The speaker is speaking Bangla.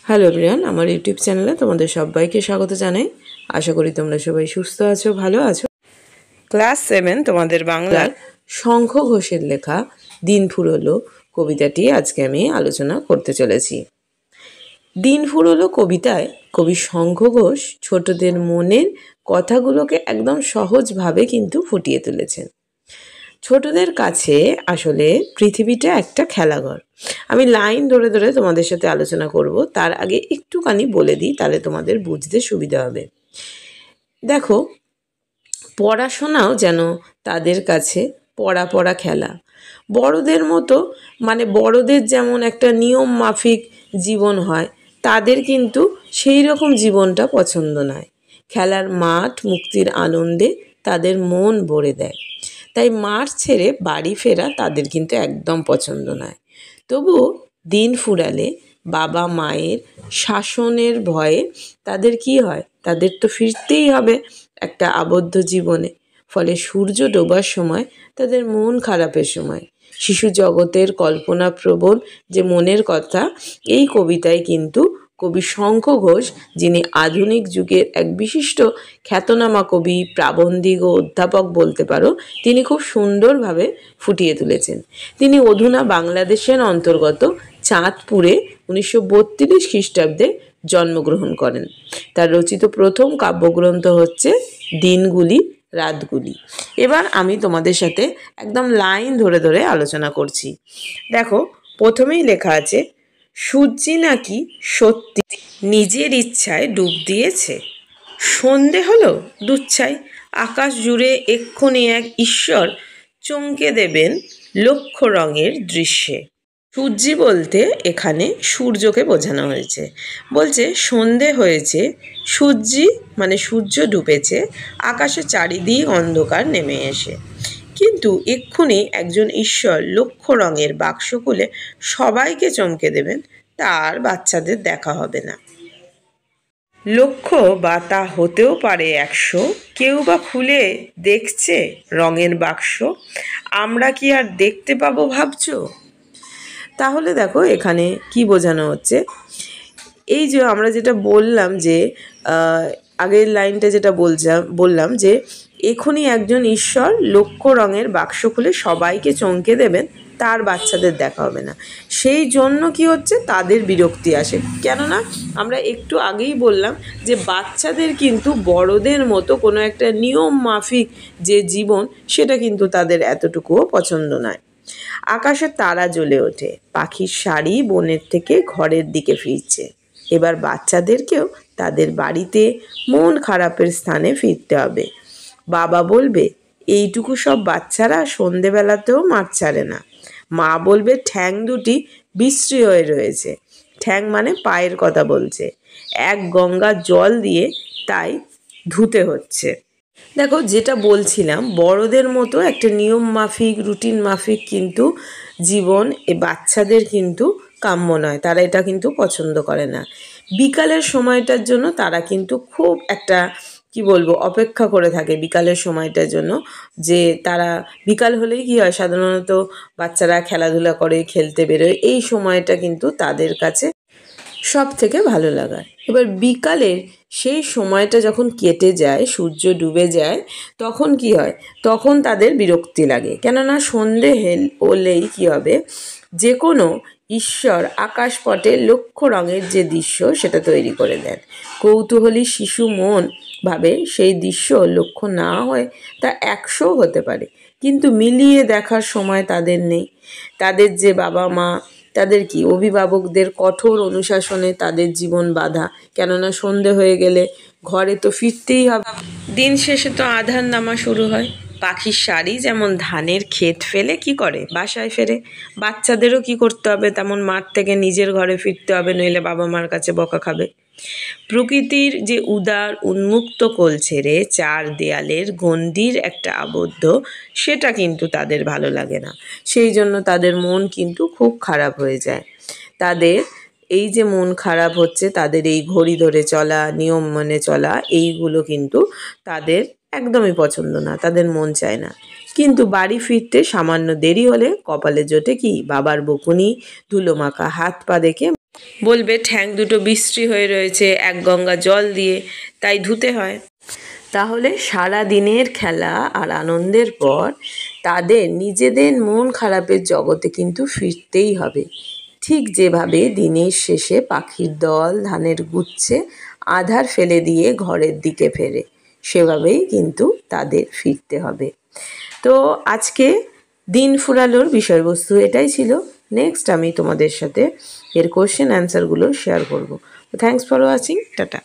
হ্যালো এভরিওয়ান, আমার ইউটিউব চ্যানেলে তোমাদের সবাইকে স্বাগত জানাই। আশা করি তোমরা সবাই সুস্থ আছো, ভালো আছো। ক্লাস 7 তোমাদের বাংলার শঙ্খ ঘোষের লেখা দিন ফুরলো কবিতাটি আজকে আমি আলোচনা করতে চলেছি। দিন ফুরলো কবিতায় কবি শঙ্খ ঘোষ ছোটদের মনের কথাগুলোকে একদম সহজভাবে কিন্তু ফুটিয়ে তুলেছেন। ছোটদের কাছে আসলে পৃথিবীটা একটা খেলাঘর। আমি লাইন ধরে ধরে তোমাদের সাথে আলোচনা করব, তার আগে একটুখানি বলে দিই, তাহলে তোমাদের বুঝতে সুবিধা হবে। দেখো, পড়াশোনাও যেন তাদের কাছে পড়া পড়া খেলা। বড়দের মতো, মানে বড়দের যেমন একটা নিয়ম মাফিক জীবন হয়, তাদের কিন্তু সেই রকম জীবনটা পছন্দ নয়। খেলার মাঠ মুক্তির আনন্দে তাদের মন ভরে দেয়, তাই মাঠ ছেড়ে বাড়ি ফেরা তাদের কিন্তু একদম পছন্দ নয়। তবুও দিন ফুরালে বাবা মায়ের শাসনের ভয়ে তাদের কি হয়, তাদের তো ফিরতেই হবে একটা আবদ্ধ জীবনে। ফলে সূর্য ডোবার সময় তাদের মন খারাপের সময়, শিশু জগতের কল্পনাপ্রবণ যে মনের কথা, এই কবিতায় কিন্তু কবি শঙ্খ ঘোষ, যিনি আধুনিক যুগের এক বিশিষ্ট খ্যাতনামা কবি, প্রাবন্ধিক ও অধ্যাপক বলতে পারো, তিনি খুব সুন্দরভাবে ফুটিয়ে তুলেছেন। তিনি অধুনা বাংলাদেশের অন্তর্গত চাঁদপুরে 1932 খ্রিস্টাব্দে জন্মগ্রহণ করেন। তার রচিত প্রথম কাব্যগ্রন্থ হচ্ছে দিনগুলি রাতগুলি। এবার আমি তোমাদের সাথে একদম লাইন ধরে ধরে আলোচনা করছি। দেখো, প্রথমেই লেখা আছে, সূর্যি নাকি সত্যি নিজের ইচ্ছায় ডুব দিয়েছে। সন্ধে হলো দুচ্ছাই, আকাশ জুড়ে এক্ষুনি এক ঈশ্বর চমকে দেবেন লক্ষ রঙের দৃশ্যে। সূর্যি বলতে এখানে সূর্যকে বোঝানো হয়েছে। বলছে সন্ধে হয়েছে, সূর্যি মানে সূর্য ডুবেছে, আকাশে চারিদিক অন্ধকার নেমে এসে। কিন্তু এক্ষুনি একজন ঈশ্বর লক্ষ রঙের বাক্স খুলে সবাইকে চমকে দেবেন, তার বাচ্চাদের দেখা হবে না। লক্ষ বা তা হতেও পারে 100, কেউ বা খুলে দেখছে রঙের বাক্স, আমরা কি আর দেখতে পাবো ভাবছো? তাহলে দেখো এখানে কি বোঝানো হচ্ছে, এই যে আমরা যেটা বললাম যে আগের লাইনটা যেটা বললাম যে এখনই একজন ঈশ্বর লক্ষ রঙের বাক্স খুলে সবাইকে চমকে দেবেন, তার বাচ্চাদের দেখা হবে না। সেই জন্য কি হচ্ছে, তাদের বিরক্তি আসে। কেননা আমরা একটু আগেই বললাম যে বাচ্চাদের কিন্তু বড়দের মতো কোনো একটা নিয়ম মাফিক যে জীবন, সেটা কিন্তু তাদের এতটুকুও পছন্দ নয়। আকাশে তারা জ্বলে ওঠে, পাখির শাড়ি বনের থেকে ঘরের দিকে ফিরছে। এবার বাচ্চাদেরকেও তাদের বাড়িতে মন খারাপের স্থানে ফিরতে হবে। বাবা বলবে, এইটুকু সব বাচ্চারা সন্ধেবেলাতেও মাঠ ছাড়ে না। মা বলবে, ঠ্যাং দুটি বিশ্রী হয়ে রয়েছে। ঠ্যাং মানে পায়ের কথা বলছে, এক গঙ্গা জল দিয়ে তাই ধুতে হচ্ছে। দেখো, যেটা বলছিলাম, বড়দের মতো একটা নিয়ম মাফিক রুটিন মাফিক কিন্তু জীবন এ বাচ্চাদের কিন্তু কাম্য নয়, তারা এটা কিন্তু পছন্দ করে না। বিকালের সময়টার জন্য তারা কিন্তু খুব একটা কি বলবো অপেক্ষা করে থাকে বিকালের সময়টার জন্য, যে তারা বিকাল হলেই কি হয়, সাধারণত বাচ্চারা খেলাধুলা করে, খেলতে বেরোয়, এই সময়টা কিন্তু তাদের কাছে সব থেকে ভালো লাগার। এবার বিকালের সেই সময়টা যখন কেটে যায়, সূর্য ডুবে যায়, তখন কি হয়, তখন তাদের বিরক্তি লাগে। কেননা সন্ধে হলেই কি হবে, যে কোনো ঈশ্বর আকাশপটে লক্ষ রঙের যে দৃশ্য সেটা তৈরি করে দেন। কৌতূহলী শিশু মন ভাবে সেই দৃশ্য লক্ষ না হয় তা 100 হতে পারে, কিন্তু মিলিয়ে দেখার সময় তাদের নেই। তাদের যে বাবা মা, তাদের কি অভিভাবকদের কঠোর অনুশাসনে তাদের জীবন বাঁধা। কেননা সন্ধে হয়ে গেলে ঘরে তো ফিরতেই হবে, দিন শেষে তো আঁধার নামা শুরু হয়। পাখির শাড়ি যেমন ধানের ক্ষেত ফেলে কি করে বাসায় ফেরে, বাচ্চাদেরও কি করতে হবে, তেমন মাঠ থেকে নিজের ঘরে ফিরতে হবে, নইলে বাবা মার কাছে বকা খাবে। প্রকৃতির যে উদার উন্মুক্ত কোল ছেড়ে চার দেয়ালের গণ্ডির একটা আবদ্ধ, সেটা কিন্তু তাদের ভালো লাগে না। সেই জন্য তাদের মন কিন্তু খুব খারাপ হয়ে যায়। তাদের এই যে মন খারাপ হচ্ছে, তাদের এই ঘড়ি ধরে চলা, নিয়ম মেনে চলা, এইগুলো কিন্তু তাদের একদমই পছন্দ না, তাদের মন চায় না। কিন্তু বাড়ি ফিরতে সামান্য দেরি হলে কপালে জোটে কি, বাবার বকুনি, ধুলো মাখা হাত পা দেখে বলবে ঠ্যাং দুটো বিশ্রী হয়ে রয়েছে এক গঙ্গা জল দিয়ে, তাই ধুতে হয়। তাহলে সারা দিনের খেলা আর আনন্দের পর তাদের নিজেদের মন খারাপের জগতে কিন্তু ফিরতেই হবে। ঠিক যেভাবে দিনের শেষে পাখির দল ধানের গুচ্ছে আধার ফেলে দিয়ে ঘরের দিকে ফেরে, সেভাবেই কিন্তু তাদের ফিরতে হবে। তো আজকে দিন ফুরালোর বিষয়বস্তু এটাই ছিল। নেক্সট আমি তোমাদের সাথে এর কোশ্চেন অ্যান্সারগুলো শেয়ার করব। Thanks for watching. টাটা।